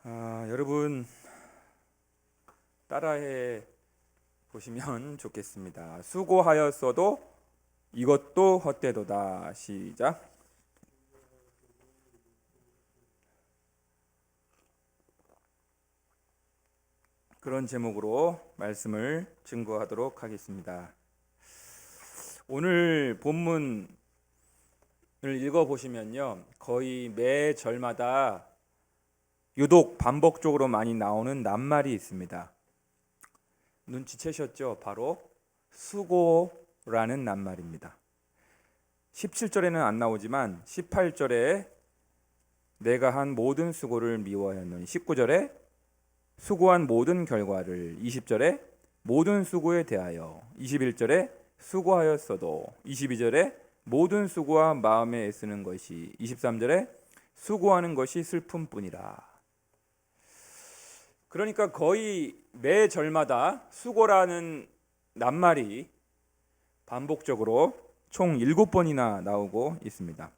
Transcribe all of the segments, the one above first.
여러분 따라해 보시면 좋겠습니다. 수고하였어도 이것도 헛되도다. 시작. 그런 제목으로 말씀을 증거하도록 하겠습니다. 오늘 본문을 읽어보시면요, 거의 매 절마다 유독 반복적으로 많이 나오는 낱말이 있습니다. 눈치채셨죠? 바로 수고라는 낱말입니다. 17절에는 안 나오지만 18절에 내가 한 모든 수고를 미워하였노니, 19절에 수고한 모든 결과를, 20절에 모든 수고에 대하여, 21절에 수고하였어도, 22절에 모든 수고와 마음에 애쓰는 것이, 23절에 수고하는 것이 슬픔뿐이라. 그러니까 거의 매 절마다 수고라는 낱말이 반복적으로 총 7번이나 나오고 있습니다.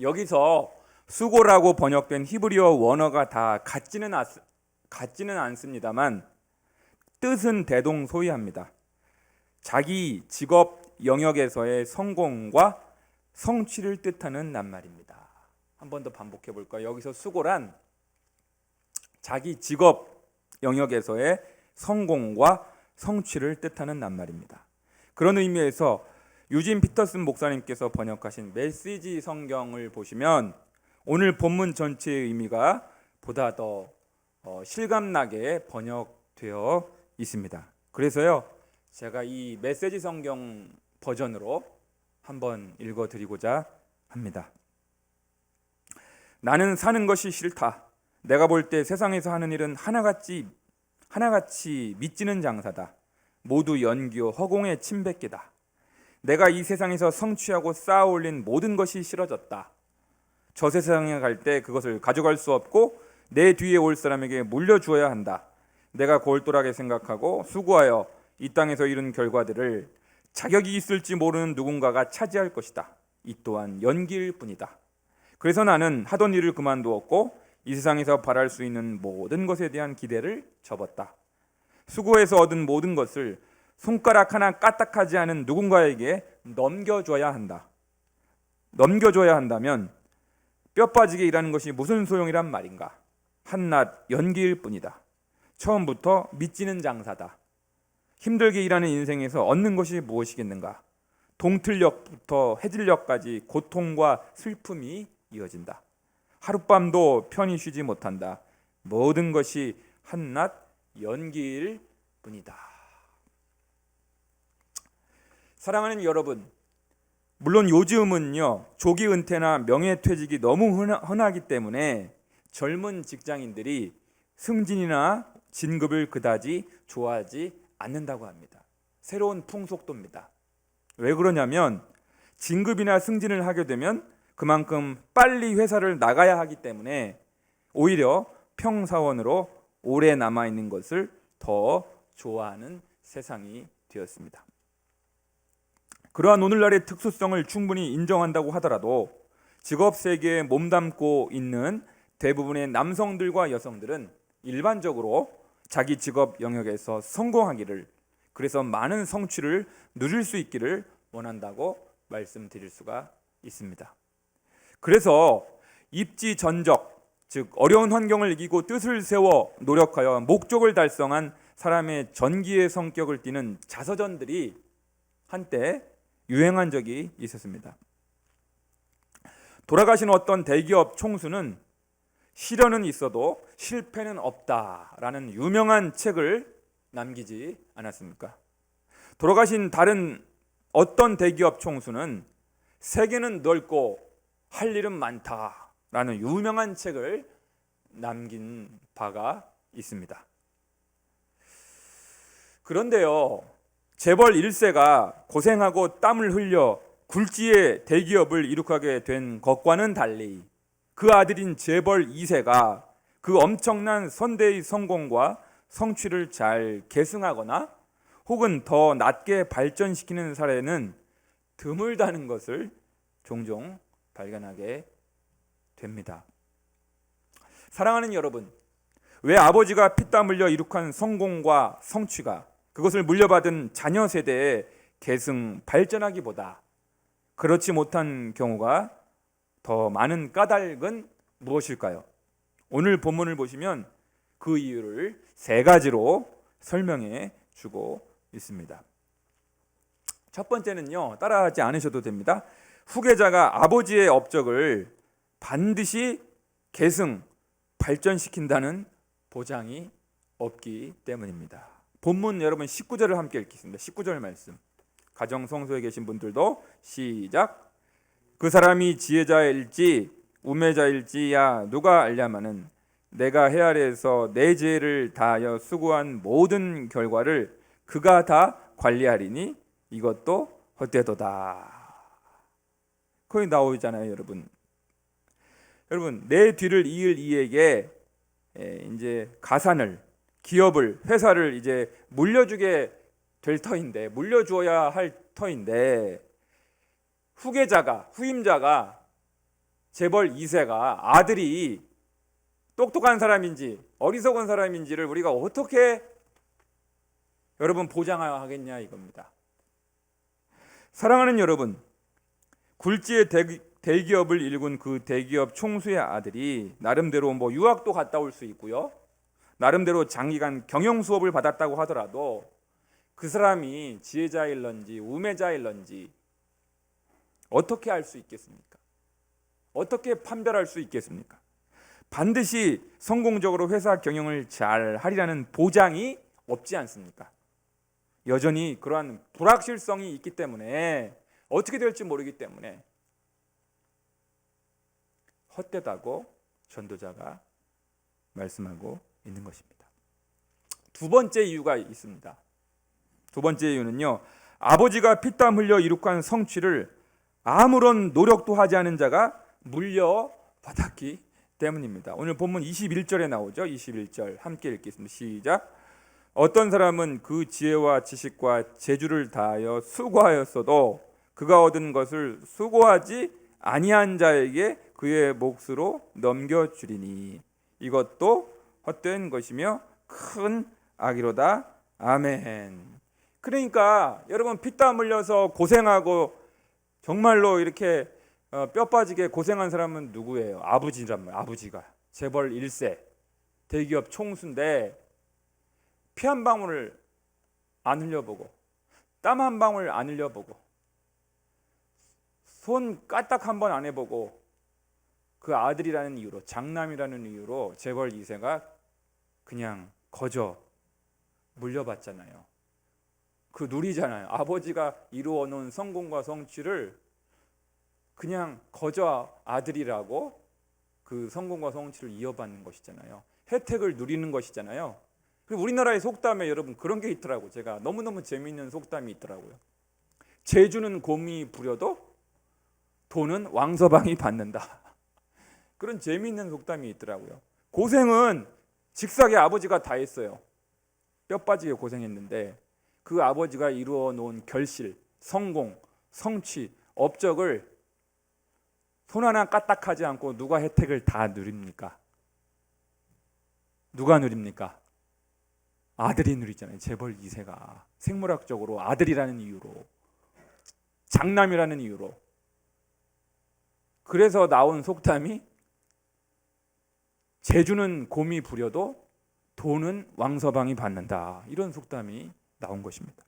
여기서 수고라고 번역된 히브리어 원어가 다 같지는 않습니다만 뜻은 대동소이합니다. 자기 직업 영역에서의 성공과 성취를 뜻하는 낱말입니다. 한 번 더 반복해 볼까요? 여기서 수고란 자기 직업 영역에서의 성공과 성취를 뜻하는 낱말입니다. 그런 의미에서 유진 피터슨 목사님께서 번역하신 메시지 성경을 보시면 오늘 본문 전체의 의미가 보다 더 실감나게 번역되어 있습니다. 그래서요, 제가 이 메시지 성경 버전으로 한번 읽어드리고자 합니다. 나는 사는 것이 싫다. 내가 볼 때 세상에서 하는 일은 하나같이 미치는 장사다. 모두 연기요 허공의 침뱉기다. 내가 이 세상에서 성취하고 쌓아올린 모든 것이 싫어졌다. 저 세상에 갈 때 그것을 가져갈 수 없고 내 뒤에 올 사람에게 물려주어야 한다. 내가 골똘하게 생각하고 수고하여 이 땅에서 이룬 결과들을 자격이 있을지 모르는 누군가가 차지할 것이다. 이 또한 연기일 뿐이다. 그래서 나는 하던 일을 그만두었고 이 세상에서 바랄 수 있는 모든 것에 대한 기대를 접었다. 수고해서 얻은 모든 것을 손가락 하나 까딱하지 않은 누군가에게 넘겨줘야 한다. 넘겨줘야 한다면 뼈 빠지게 일하는 것이 무슨 소용이란 말인가? 한낱 연기일 뿐이다. 처음부터 미치는 장사다. 힘들게 일하는 인생에서 얻는 것이 무엇이겠는가? 동틀력부터 해질녘까지 고통과 슬픔이 이어진다. 하룻밤도 편히 쉬지 못한다. 모든 것이 한낱 연기일 뿐이다. 사랑하는 여러분, 물론 요즘은요, 조기 은퇴나 명예퇴직이 너무 흔하기 때문에 젊은 직장인들이 승진이나 진급을 그다지 좋아하지 않는다고 합니다. 새로운 풍속도입니다. 왜 그러냐면 진급이나 승진을 하게 되면 그만큼 빨리 회사를 나가야 하기 때문에 오히려 평사원으로 오래 남아있는 것을 더 좋아하는 세상이 되었습니다. 그러한 오늘날의 특수성을 충분히 인정한다고 하더라도 직업 세계에 몸담고 있는 대부분의 남성들과 여성들은 일반적으로 자기 직업 영역에서 성공하기를, 그래서 많은 성취를 누릴 수 있기를 원한다고 말씀드릴 수가 있습니다. 그래서 입지전적, 즉 어려운 환경을 이기고 뜻을 세워 노력하여 목적을 달성한 사람의 전기의 성격을 띠는 자서전들이 한때 유행한 적이 있었습니다. 돌아가신 어떤 대기업 총수는 시련은 있어도 실패는 없다라는 유명한 책을 남기지 않았습니까? 돌아가신 다른 어떤 대기업 총수는 세계는 넓고 할 일은 많다라는 유명한 책을 남긴 바가 있습니다. 그런데요, 재벌 1세가 고생하고 땀을 흘려 굴지의 대기업을 이룩하게 된 것과는 달리 그 아들인 재벌 2세가 그 엄청난 선대의 성공과 성취를 잘 계승하거나 혹은 더 낮게 발전시키는 사례는 드물다는 것을 종종 발견하게 됩니다. 사랑하는 여러분, 왜 아버지가 피땀 흘려 이룩한 성공과 성취가 그것을 물려받은 자녀 세대에 계승 발전하기보다 그렇지 못한 경우가 더 많은 까닭은 무엇일까요? 오늘 본문을 보시면 그 이유를 세 가지로 설명해 주고 있습니다. 첫 번째는요, 따라하지 않으셔도 됩니다. 후계자가 아버지의 업적을 반드시 계승 발전시킨다는 보장이 없기 때문입니다. 본문 여러분 19절을 함께 읽겠습니다. 19절 말씀. 가정 성소에 계신 분들도 시작. 그 사람이 지혜자일지 우매자일지야 누가 알냐마는 내가 해 아래에서 내 죄를 다하여 수고한 모든 결과를 그가 다 관리하리니 이것도 헛되도다. 거기 나오잖아요, 여러분. 여러분, 내 뒤를 이을 이에게 이제 가산을, 기업을, 회사를 이제 물려주게 될 터인데, 물려주어야 할 터인데, 후계자가, 후임자가 재벌 2세가 아들이 똑똑한 사람인지 어리석은 사람인지를 우리가 어떻게 여러분 보장하겠냐 이겁니다. 사랑하는 여러분, 굴지의 대기업을 일군 그 대기업 총수의 아들이 나름대로 뭐 유학도 갔다 올 수 있고요, 나름대로 장기간 경영 수업을 받았다고 하더라도 그 사람이 지혜자일런지 우매자일런지 어떻게 알 수 있겠습니까? 어떻게 판별할 수 있겠습니까? 반드시 성공적으로 회사 경영을 잘 하리라는 보장이 없지 않습니까? 여전히 그러한 불확실성이 있기 때문에 어떻게 될지 모르기 때문에 헛되다고 전도자가 말씀하고 있는 것입니다. 두 번째 이유가 있습니다. 두 번째 이유는요, 아버지가 피땀 흘려 이룩한 성취를 아무런 노력도 하지 않은 자가 물려받았기 때문입니다. 오늘 본문 21절에 나오죠. 21절 함께 읽겠습니다. 시작. 어떤 사람은 그 지혜와 지식과 재주를 다하여 수고하였어도 그가 얻은 것을 수고하지 아니한 자에게 그의 몫으로 넘겨주리니 이것도 헛된 것이며 큰 악이로다. 아멘. 그러니까 여러분, 피땀 흘려서 고생하고 정말로 이렇게 뼈 빠지게 고생한 사람은 누구예요? 아버지란 말이에요. 아버지가 재벌 1세 대기업 총수인데 피 한 방울을 안 흘려보고 땀 한 방울 안 흘려보고 손 까딱 한 번 안 해보고 그 아들이라는 이유로, 장남이라는 이유로 재벌 2세가 그냥 거저 물려받잖아요. 그 누리잖아요. 아버지가 이루어 놓은 성공과 성취를 그냥 거저 아들이라고 그 성공과 성취를 이어받는 것이잖아요. 혜택을 누리는 것이잖아요. 그리고 우리나라의 속담에 여러분 그런 게 있더라고요. 제가 너무너무 재미있는 속담이 있더라고요. 재주는 곰이 부려도 돈은 왕서방이 받는다. 그런 재미있는 속담이 있더라고요. 고생은 직사계 아버지가 다 했어요. 뼈 빠지게 고생했는데 그 아버지가 이루어 놓은 결실, 성공, 성취, 업적을 손 하나 까딱하지 않고 누가 혜택을 다 누립니까? 누가 누립니까? 아들이 누리잖아요. 재벌 2세가 생물학적으로 아들이라는 이유로, 장남이라는 이유로. 그래서 나온 속담이 재주는 곰이 부려도 돈은 왕서방이 받는다. 이런 속담이 나온 것입니다.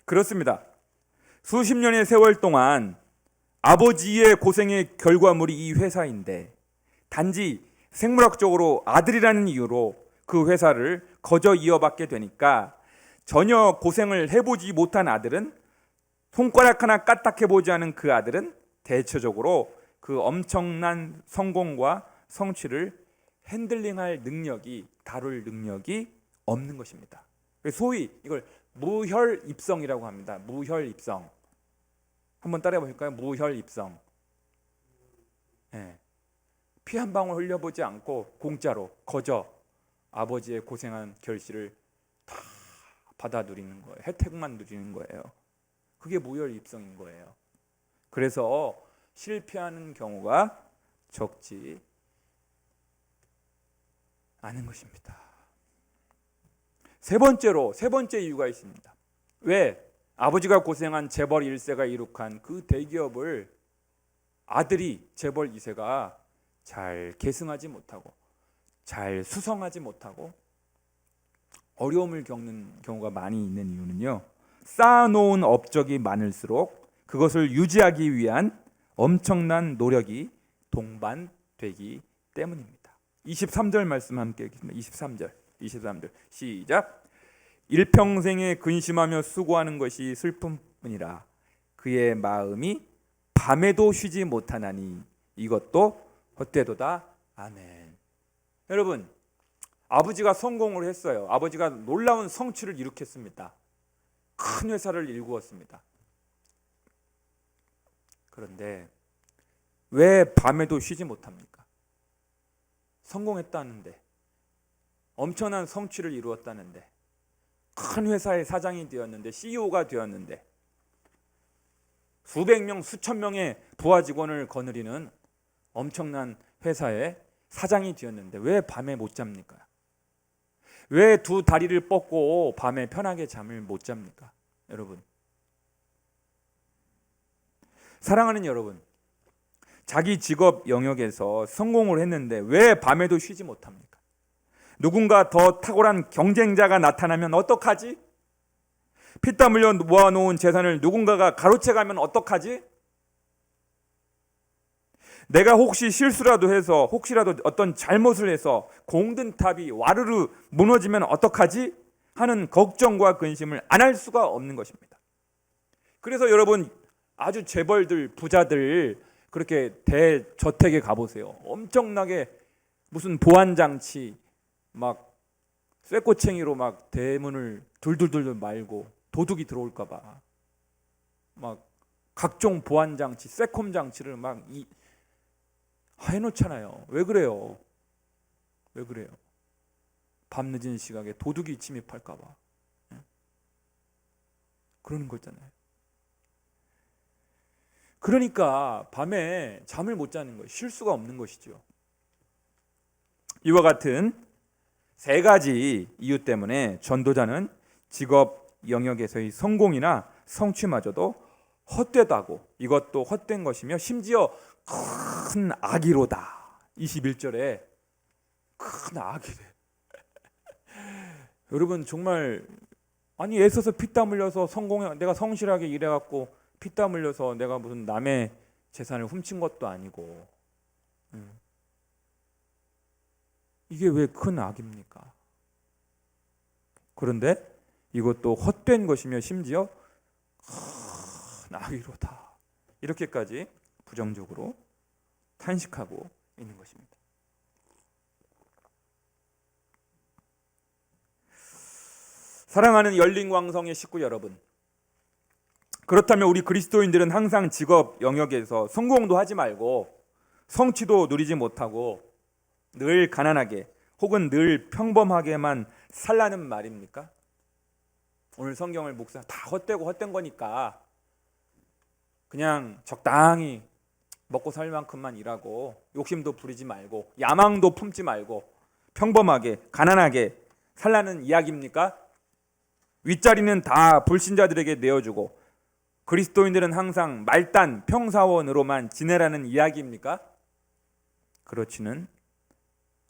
그렇습니다. 수십 년의 세월 동안 아버지의 고생의 결과물이 이 회사인데 단지 생물학적으로 아들이라는 이유로 그 회사를 거저 이어받게 되니까 전혀 고생을 해보지 못한 아들은, 손가락 하나 까딱해보지 않은 그 아들은 대체적으로 그 엄청난 성공과 성취를 핸들링할 능력이, 다룰 능력이 없는 것입니다. 소위 이걸 무혈입성이라고 합니다. 무혈입성. 한번 따라해 보실까요? 무혈입성. 네. 피 한 방울 흘려보지 않고 공짜로 거저 아버지의 고생한 결실을 다 받아 누리는 거예요. 혜택만 누리는 거예요. 그게 무혈입성인 거예요. 그래서 실패하는 경우가 적지 아는 것입니다. 세 번째 이유가 있습니다. 왜 아버지가 고생한 재벌 1세가 이룩한 그 대기업을 아들이 재벌 2세가 잘 계승하지 못하고 잘 수성하지 못하고 어려움을 겪는 경우가 많이 있는 이유는요, 쌓아놓은 업적이 많을수록 그것을 유지하기 위한 엄청난 노력이 동반되기 때문입니다. 23절 말씀 함께 읽겠습니다. 23절 시작. 일평생에 근심하며 수고하는 것이 슬픔뿐이라 그의 마음이 밤에도 쉬지 못하나니 이것도 헛되도다. 아멘. 여러분, 아버지가 성공을 했어요. 아버지가 놀라운 성취를 일으켰습니다. 큰 회사를 일구었습니다. 그런데 왜 밤에도 쉬지 못합니까? 성공했다는데, 엄청난 성취를 이루었다는데, 큰 회사의 사장이 되었는데, CEO가 되었는데, 수백 명, 수천 명의 부하 직원을 거느리는 엄청난 회사의 사장이 되었는데 왜 밤에 못 잡니까? 왜 두 다리를 뻗고 밤에 편하게 잠을 못 잡니까? 여러분, 사랑하는 여러분, 자기 직업 영역에서 성공을 했는데 왜 밤에도 쉬지 못합니까? 누군가 더 탁월한 경쟁자가 나타나면 어떡하지? 피땀 흘려 모아놓은 재산을 누군가가 가로채가면 어떡하지? 내가 혹시 실수라도 해서, 혹시라도 어떤 잘못을 해서 공든탑이 와르르 무너지면 어떡하지? 하는 걱정과 근심을 안 할 수가 없는 것입니다. 그래서 여러분, 아주 재벌들, 부자들 그렇게 대저택에 가보세요. 엄청나게 무슨 보안장치 막 쇠꼬챙이로 막 대문을 둘둘둘 말고 도둑이 들어올까봐 막 각종 보안장치, 쇠콤 장치를 막 해놓잖아요. 왜 그래요? 왜 그래요? 밤늦은 시각에 도둑이 침입할까봐 그러는 거잖아요. 그러니까 밤에 잠을 못 자는 거예요. 쉴 수가 없는 것이죠. 이와 같은 세 가지 이유 때문에 전도자는 직업 영역에서의 성공이나 성취마저도 헛되다고, 이것도 헛된 것이며 심지어 큰 악이로다. 21절에 큰 악이래. 여러분, 정말 아니 애써서 피땀 흘려서 성공해, 내가 성실하게 일해갖고 피땀 흘려서 내가 무슨 남의 재산을 훔친 것도 아니고 이게 왜 큰 악입니까? 그런데 이것도 헛된 것이며 심지어 큰 악이로다. 이렇게까지 부정적으로 탄식하고 있는 것입니다. 사랑하는 열린광성의 식구 여러분, 그렇다면 우리 그리스도인들은 항상 직업 영역에서 성공도 하지 말고 성취도 누리지 못하고 늘 가난하게 혹은 늘 평범하게만 살라는 말입니까? 오늘 성경을 묵상 다 헛된 거니까 그냥 적당히 먹고 살 만큼만 일하고 욕심도 부리지 말고 야망도 품지 말고 평범하게 가난하게 살라는 이야기입니까? 윗자리는 다 불신자들에게 내어주고 그리스도인들은 항상 말단 평사원으로만 지내라는 이야기입니까? 그렇지는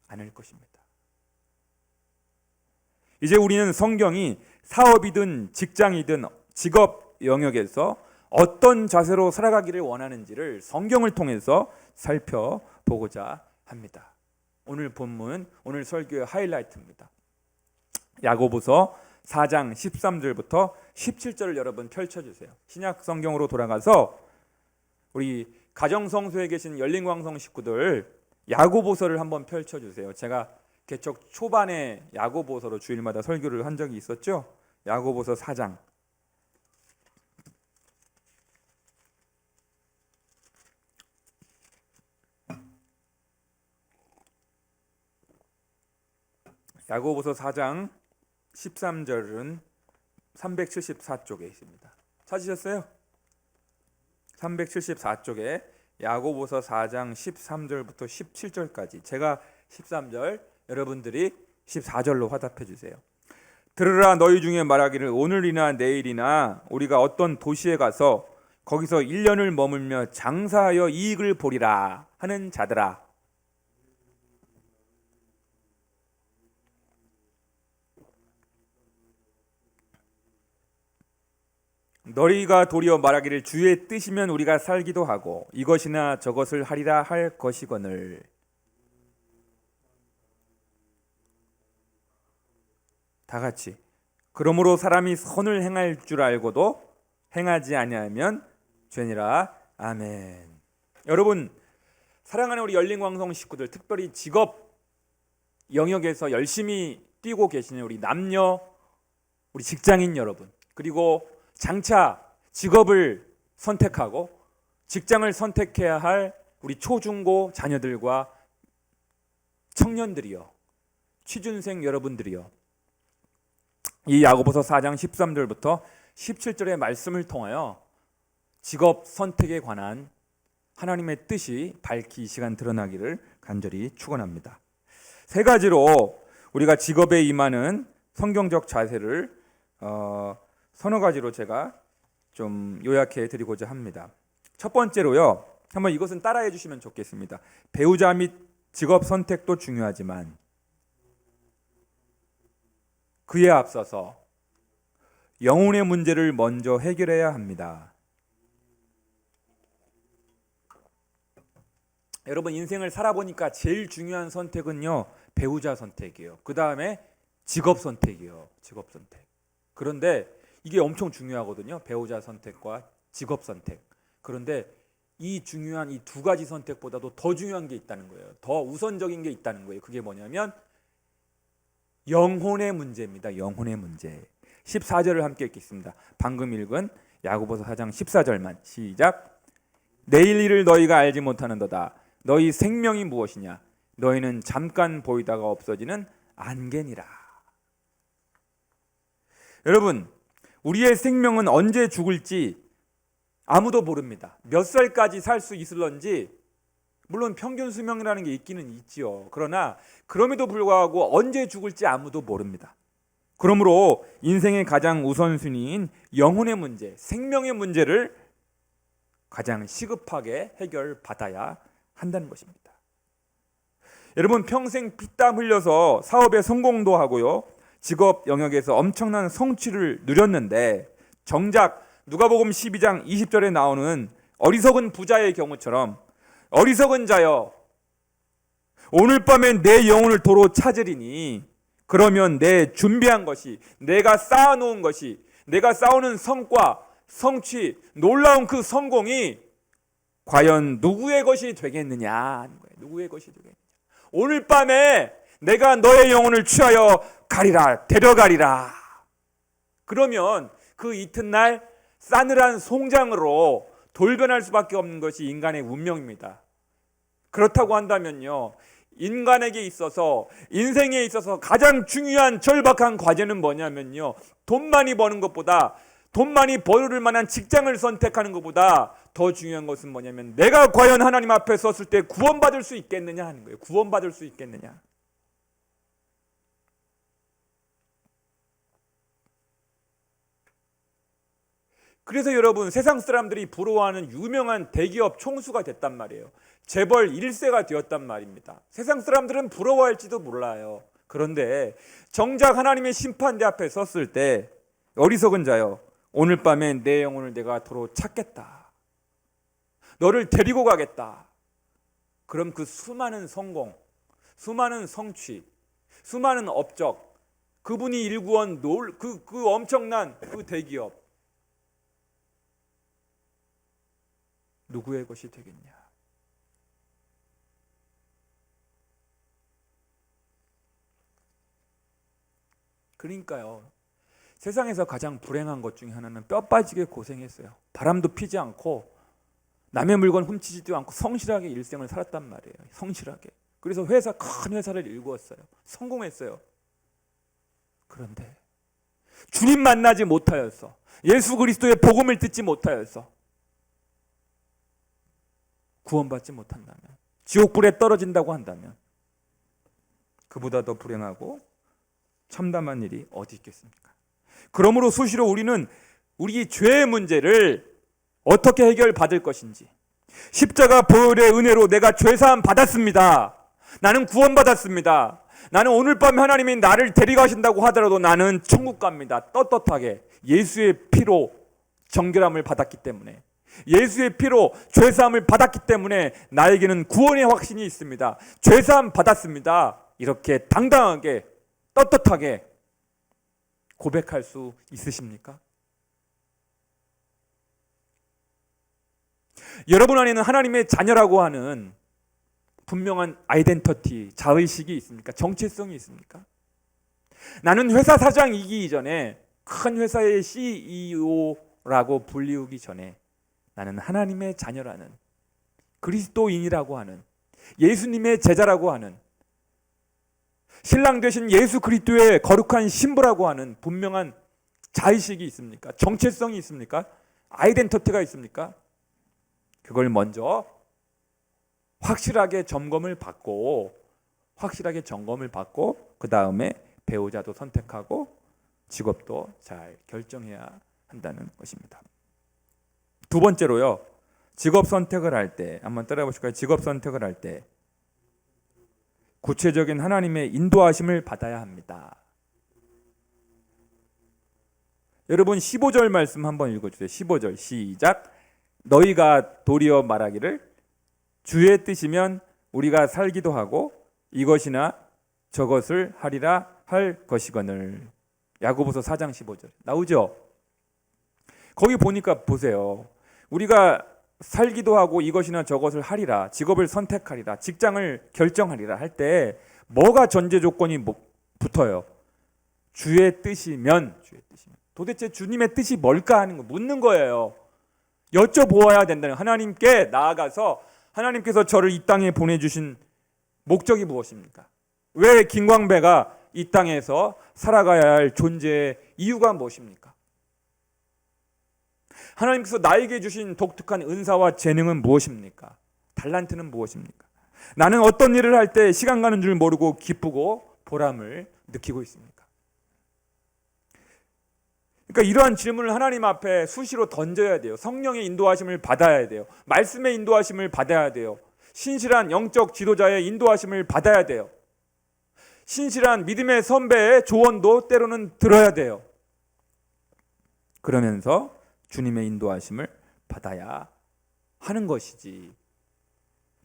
않을 것입니다. 이제 우리는 성경이 사업이든 직장이든 직업 영역에서 어떤 자세로 살아가기를 원하는지를 성경을 통해서 살펴보고자 합니다. 오늘 본문, 오늘 설교의 하이라이트입니다. 야고보서 4장 13절부터 17절을 여러분 펼쳐주세요. 신약 성경으로 돌아가서 우리 가정성소에 계신 열린광성 식구들 야고보서를 한번 펼쳐주세요. 제가 개척 초반에 야고보서로 주일마다 설교를 한 적이 있었죠. 야고보서 4장. 야고보서 4장 13절은 374쪽에 있습니다. 찾으셨어요? 374쪽에 야고보서 4장 13절부터 17절까지, 제가 13절 여러분들이 14절로 화답해 주세요. 들으라 너희 중에 말하기를 오늘이나 내일이나 우리가 어떤 도시에 가서 거기서 1년을 머물며 장사하여 이익을 보리라 하는 자들아. 너희가 도리어 말하기를 주의 뜻이면 우리가 살기도 하고 이것이나 저것을 하리라 할 것이거늘. 다 같이. 그러므로 사람이 선을 행할 줄 알고도 행하지 아니하면 죄니라. 아멘. 여러분, 사랑하는 우리 열린광성 식구들, 특별히 직업 영역에서 열심히 뛰고 계시는 우리 남녀, 우리 직장인 여러분, 그리고 장차 직업을 선택하고 직장을 선택해야 할 우리 초중고 자녀들과 청년들이요, 취준생 여러분들이요, 이 야고보서 4장 13절부터 17절의 말씀을 통하여 직업 선택에 관한 하나님의 뜻이 밝히 이 시간 드러나기를 간절히 축원합니다. 세 가지로 우리가 직업에 임하는 성경적 자세를 서너 가지로 제가 좀 요약해 드리고자 합니다. 첫 번째로요, 한번 이것은 따라해 주시면 좋겠습니다. 배우자 및 직업 선택도 중요하지만 그에 앞서서 영혼의 문제를 먼저 해결해야 합니다. 여러분, 인생을 살아보니까 제일 중요한 선택은요, 배우자 선택이에요. 그 다음에 직업 선택이에요. 직업 선택. 그런데 이게 엄청 중요하거든요. 배우자 선택과 직업 선택. 그런데 이 중요한 이 두 가지 선택보다도 더 중요한 게 있다는 거예요. 더 우선적인 게 있다는 거예요. 그게 뭐냐면 영혼의 문제입니다. 영혼의 문제. 14절을 함께 읽겠습니다. 방금 읽은 야고보서 4장 14절만 시작. 내일 일을 너희가 알지 못하는도다. 너희 생명이 무엇이냐? 너희는 잠깐 보이다가 없어지는 안개니라. 여러분, 우리의 생명은 언제 죽을지 아무도 모릅니다. 몇 살까지 살 수 있을런지 물론 평균 수명이라는 게 있기는 있지요. 그러나 그럼에도 불구하고 언제 죽을지 아무도 모릅니다. 그러므로 인생의 가장 우선순위인 영혼의 문제, 생명의 문제를 가장 시급하게 해결받아야 한다는 것입니다. 여러분, 평생 피땀 흘려서 사업에 성공도 하고요, 직업 영역에서 엄청난 성취를 누렸는데 정작 누가복음 12장 20절에 나오는 어리석은 부자의 경우처럼 어리석은 자여 오늘 밤에 내 영혼을 도로 찾으리니 그러면 내 준비한 것이, 내가 쌓아놓은 것이, 내가 쌓아놓은 성과, 성취, 놀라운 그 성공이 과연 누구의 것이 되겠느냐 하는 거예요. 누구의 것이 되겠느냐. 오늘 밤에 내가 너의 영혼을 취하여 가리라, 데려가리라. 그러면 그 이튿날 싸늘한 송장으로 돌변할 수밖에 없는 것이 인간의 운명입니다. 그렇다고 한다면요, 인간에게 있어서, 인생에 있어서 가장 중요한 절박한 과제는 뭐냐면요, 돈 많이 버는 것보다, 돈 많이 벌을 만한 직장을 선택하는 것보다 더 중요한 것은 뭐냐면 내가 과연 하나님 앞에 섰을 때 구원받을 수 있겠느냐 하는 거예요. 구원받을 수 있겠느냐. 그래서 여러분, 세상 사람들이 부러워하는 유명한 대기업 총수가 됐단 말이에요. 재벌 1세가 되었단 말입니다. 세상 사람들은 부러워할지도 몰라요. 그런데 정작 하나님의 심판대 앞에 섰을 때 어리석은 자여 오늘 밤에 내 영혼을 내가 도로 찾겠다. 너를 데리고 가겠다. 그럼 그 수많은 성공, 수많은 성취, 수많은 업적, 그분이 일구한 그 엄청난 그 대기업, 누구의 것이 되겠냐? 그러니까요, 세상에서 가장 불행한 것 중에 하나는 뼈 빠지게 고생했어요. 바람도 피지 않고 남의 물건 훔치지도 않고 성실하게 일생을 살았단 말이에요. 성실하게. 그래서 큰 회사를 일구었어요. 성공했어요. 그런데 주님 만나지 못하였어. 예수 그리스도의 복음을 듣지 못하였어. 구원받지 못한다면, 지옥불에 떨어진다고 한다면 그보다 더 불행하고 참담한 일이 어디 있겠습니까? 그러므로 수시로 우리는 우리 죄의 문제를 어떻게 해결받을 것인지, 십자가 보혈의 은혜로 내가 죄사함 받았습니다. 나는 구원받았습니다. 나는 오늘 밤 하나님이 나를 데려가신다고 하더라도 나는 천국 갑니다. 떳떳하게 예수의 피로 정결함을 받았기 때문에, 예수의 피로 죄사함을 받았기 때문에 나에게는 구원의 확신이 있습니다. 죄사함 받았습니다. 이렇게 당당하게 떳떳하게 고백할 수 있으십니까? 여러분 안에는 하나님의 자녀라고 하는 분명한 아이덴티티, 자의식이 있습니까? 정체성이 있습니까? 나는 회사 사장이기 이전에, 큰 회사의 CEO라고 불리우기 전에 나는 하나님의 자녀라는, 그리스도인이라고 하는, 예수님의 제자라고 하는, 신랑 되신 예수 그리스도의 거룩한 신부라고 하는 분명한 자의식이 있습니까? 정체성이 있습니까? 아이덴티티가 있습니까? 그걸 먼저 확실하게 점검을 받고 그 다음에 배우자도 선택하고 직업도 잘 결정해야 한다는 것입니다. 두 번째로요, 직업 선택을 할 때, 한번 따라해 보실까요? 직업 선택을 할 때 구체적인 하나님의 인도하심을 받아야 합니다. 여러분 15절 말씀 한번 읽어주세요. 15절 시작. 너희가 도리어 말하기를 주의 뜻이면 우리가 살기도 하고 이것이나 저것을 하리라 할 것이거늘. 야고보서 4장 15절 나오죠? 거기 보니까 보세요. 우리가 살기도 하고 이것이나 저것을 하리라, 직업을 선택하리라, 직장을 결정하리라 할 때 뭐가 전제 조건이 붙어요? 주의 뜻이면. 도대체 주님의 뜻이 뭘까 하는 거 묻는 거예요. 여쭤보아야 된다는, 하나님께 나아가서 하나님께서 저를 이 땅에 보내주신 목적이 무엇입니까? 왜 김광배가 이 땅에서 살아가야 할 존재의 이유가 무엇입니까? 하나님께서 나에게 주신 독특한 은사와 재능은 무엇입니까? 달란트는 무엇입니까? 나는 어떤 일을 할 때 시간 가는 줄 모르고 기쁘고 보람을 느끼고 있습니까? 그러니까 이러한 질문을 하나님 앞에 수시로 던져야 돼요. 성령의 인도하심을 받아야 돼요. 말씀의 인도하심을 받아야 돼요. 신실한 영적 지도자의 인도하심을 받아야 돼요. 신실한 믿음의 선배의 조언도 때로는 들어야 돼요. 그러면서 주님의 인도하심을 받아야 하는 것이지,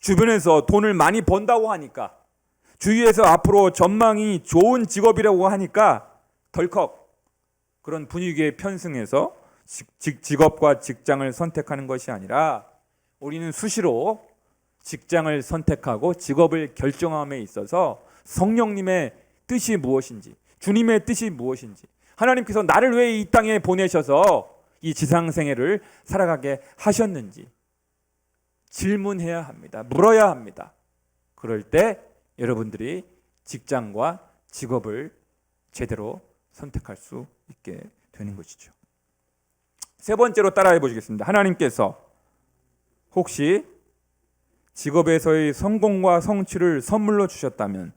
주변에서 돈을 많이 번다고 하니까, 주위에서 앞으로 전망이 좋은 직업이라고 하니까 덜컥 그런 분위기에 편승해서 직업과 직장을 선택하는 것이 아니라, 우리는 수시로 직장을 선택하고 직업을 결정함에 있어서 성령님의 뜻이 무엇인지, 주님의 뜻이 무엇인지, 하나님께서 나를 왜 이 땅에 보내셔서 이 지상생애를 살아가게 하셨는지 질문해야 합니다. 물어야 합니다. 그럴 때 여러분들이 직장과 직업을 제대로 선택할 수 있게 되는 것이죠. 세 번째로 따라해 보시겠습니다. 하나님께서 혹시 직업에서의 성공과 성취를 선물로 주셨다면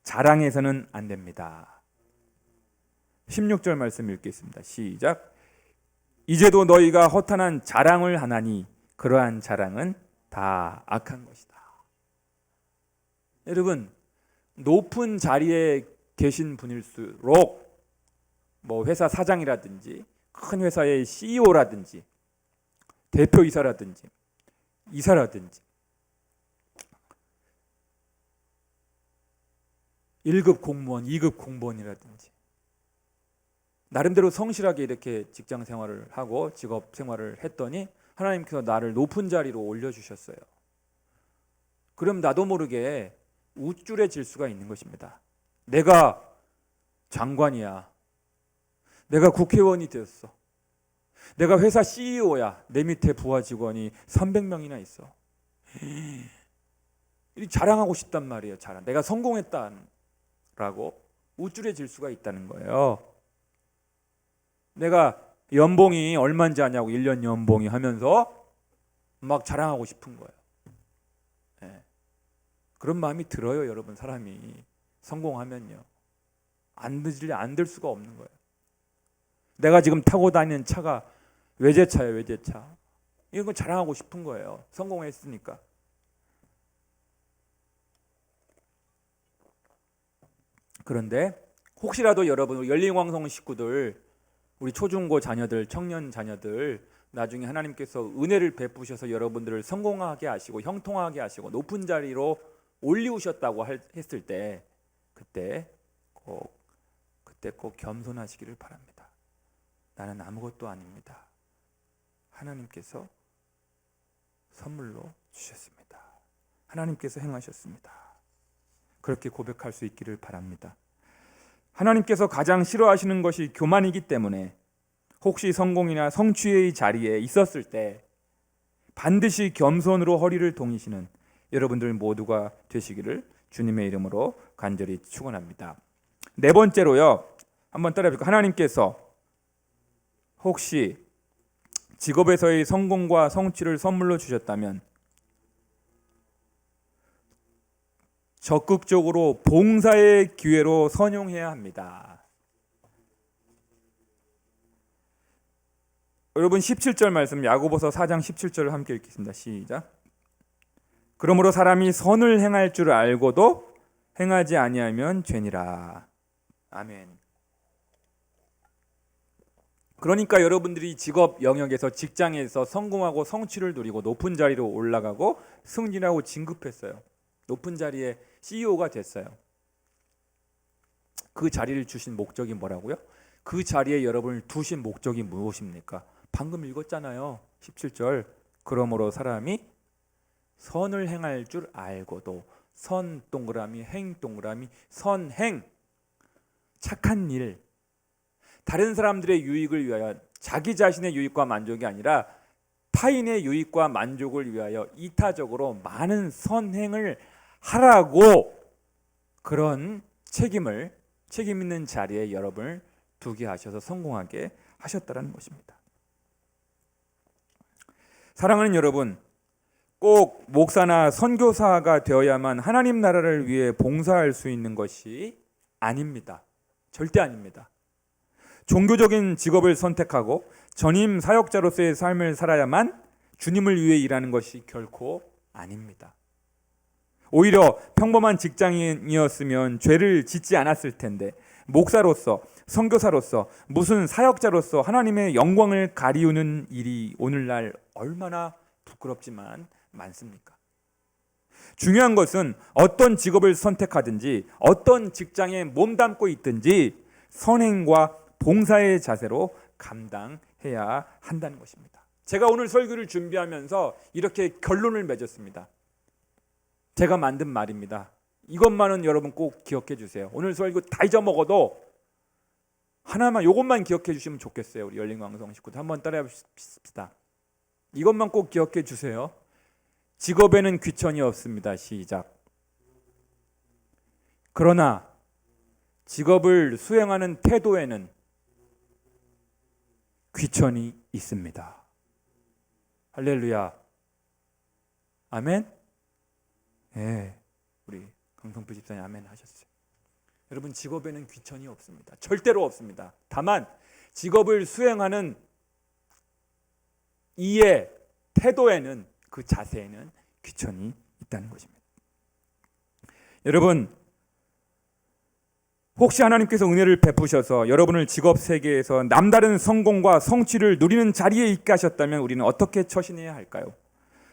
자랑해서는 안 됩니다. 16절 말씀 읽겠습니다. 시작. 이제도 너희가 허탄한 자랑을 하나니 그러한 자랑은 다 악한 것이다. 여러분, 높은 자리에 계신 분일수록, 뭐 회사 사장이라든지 큰 회사의 CEO라든지 대표이사라든지 이사라든지 1급 공무원, 2급 공무원이라든지 나름대로 성실하게 이렇게 직장 생활을 하고 직업 생활을 했더니 하나님께서 나를 높은 자리로 올려주셨어요. 그럼 나도 모르게 우쭐해질 수가 있는 것입니다. 내가 장관이야. 내가 국회의원이 되었어. 내가 회사 CEO야. 내 밑에 부하 직원이 300명이나 있어. 자랑하고 싶단 말이에요. 자랑. 내가 성공했다라고 우쭐해질 수가 있다는 거예요. 내가 연봉이 얼마인지 아냐고, 1년 연봉이 하면서 막 자랑하고 싶은 거예요. 네. 그런 마음이 들어요, 여러분. 사람이 성공하면요. 안 들 수가 없는 거예요. 내가 지금 타고 다니는 차가 외제차예요, 외제차. 이런 거 자랑하고 싶은 거예요. 성공했으니까. 그런데 혹시라도 여러분, 우리 열린광성 식구들, 우리 초중고 자녀들, 청년 자녀들, 나중에 하나님께서 은혜를 베푸셔서 여러분들을 성공하게 하시고 형통하게 하시고 높은 자리로 올리우셨다고 했을 때 그때 꼭 겸손하시기를 바랍니다. 나는 아무것도 아닙니다. 하나님께서 선물로 주셨습니다. 하나님께서 행하셨습니다. 그렇게 고백할 수 있기를 바랍니다. 하나님께서 가장 싫어하시는 것이 교만이기 때문에 혹시 성공이나 성취의 자리에 있었을 때 반드시 겸손으로 허리를 동이시는 여러분들 모두가 되시기를 주님의 이름으로 간절히 축원합니다. 네 번째로요. 한번 따라해볼까요? 하나님께서 혹시 직업에서의 성공과 성취를 선물로 주셨다면 적극적으로 봉사의 기회로 선용해야 합니다. 여러분 17절 말씀 야고보서 4장 17절을 함께 읽겠습니다. 시작. 그러므로 사람이 선을 행할 줄 알고도 행하지 아니하면 죄니라. 아멘. 그러니까 여러분들이 직업 영역에서 직장에서 성공하고 성취를 누리고 높은 자리로 올라가고 승진하고 진급했어요. 높은 자리에 CEO가 됐어요. 그 자리를 주신 목적이 뭐라고요? 그 자리에 여러분을 두신 목적이 무엇입니까? 방금 읽었잖아요. 17절. 그러므로 사람이 선을 행할 줄 알고도, 선 동그라미 행 동그라미 선행, 착한 일, 다른 사람들의 유익을 위하여 자기 자신의 유익과 만족이 아니라 타인의 유익과 만족을 위하여 이타적으로 많은 선행을 하라고 그런 책임 있는 자리에 여러분을 두게 하셔서 성공하게 하셨다는 것입니다. 사랑하는 여러분, 꼭 목사나 선교사가 되어야만 하나님 나라를 위해 봉사할 수 있는 것이 아닙니다. 절대 아닙니다. 종교적인 직업을 선택하고 전임 사역자로서의 삶을 살아야만 주님을 위해 일하는 것이 결코 아닙니다. 오히려 평범한 직장인이었으면 죄를 짓지 않았을 텐데 목사로서, 선교사로서, 무슨 사역자로서 하나님의 영광을 가리우는 일이 오늘날 얼마나 부끄럽지만 많습니까? 중요한 것은 어떤 직업을 선택하든지 어떤 직장에 몸담고 있든지 선행과 봉사의 자세로 감당해야 한다는 것입니다. 제가 오늘 설교를 준비하면서 이렇게 결론을 맺었습니다. 제가 만든 말입니다. 이것만은 여러분 꼭 기억해 주세요. 오늘 설교 다 잊어먹어도 하나만, 이것만 기억해 주시면 좋겠어요. 우리 열린광성 식구들 한번 따라해 봅시다. 이것만 꼭 기억해 주세요. 직업에는 귀천이 없습니다. 시작. 그러나 직업을 수행하는 태도에는 귀천이 있습니다. 할렐루야. 아멘. 예, 우리 강성표 집사님 아멘 하셨어요. 여러분, 직업에는 귀천이 없습니다. 절대로 없습니다. 다만 직업을 수행하는 이의 태도에는, 그 자세에는 귀천이 있다는 것입니다. 여러분, 혹시 하나님께서 은혜를 베푸셔서 여러분을 직업 세계에서 남다른 성공과 성취를 누리는 자리에 있게 하셨다면 우리는 어떻게 처신해야 할까요?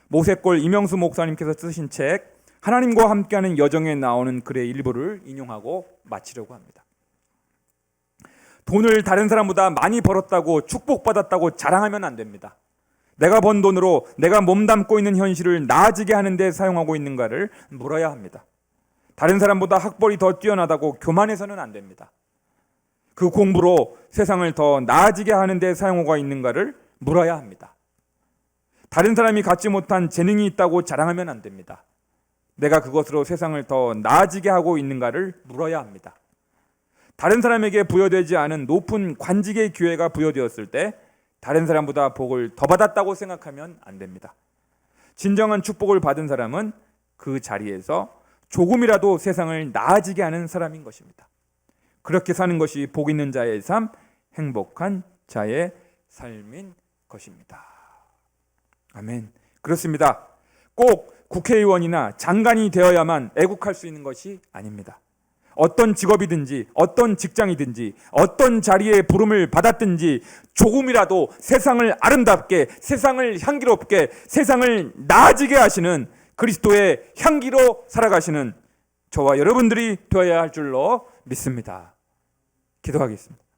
모세골 이명수 목사님께서 쓰신 책 하나님과 함께하는 여정에 나오는 글의 일부를 인용하고 마치려고 합니다. 돈을 다른 사람보다 많이 벌었다고 축복받았다고 자랑하면 안 됩니다. 내가 번 돈으로 내가 몸담고 있는 현실을 나아지게 하는 데 사용하고 있는가를 물어야 합니다. 다른 사람보다 학벌이 더 뛰어나다고 교만해서는 안 됩니다. 그 공부로 세상을 더 나아지게 하는 데 사용하고 있는가를 물어야 합니다. 다른 사람이 갖지 못한 재능이 있다고 자랑하면 안 됩니다. 내가 그것으로 세상을 더 나아지게 하고 있는가를 물어야 합니다. 다른 사람에게 부여되지 않은 높은 관직의 기회가 부여되었을 때 다른 사람보다 복을 더 받았다고 생각하면 안 됩니다. 진정한 축복을 받은 사람은 그 자리에서 조금이라도 세상을 나아지게 하는 사람인 것입니다. 그렇게 사는 것이 복 있는 자의 삶, 행복한 자의 삶인 것입니다. 아멘. 그렇습니다. 꼭 국회의원이나 장관이 되어야만 애국할 수 있는 것이 아닙니다. 어떤 직업이든지 어떤 직장이든지 어떤 자리에 부름을 받았든지 조금이라도 세상을 아름답게, 세상을 향기롭게, 세상을 나아지게 하시는 그리스도의 향기로 살아가시는 저와 여러분들이 되어야 할 줄로 믿습니다. 기도하겠습니다.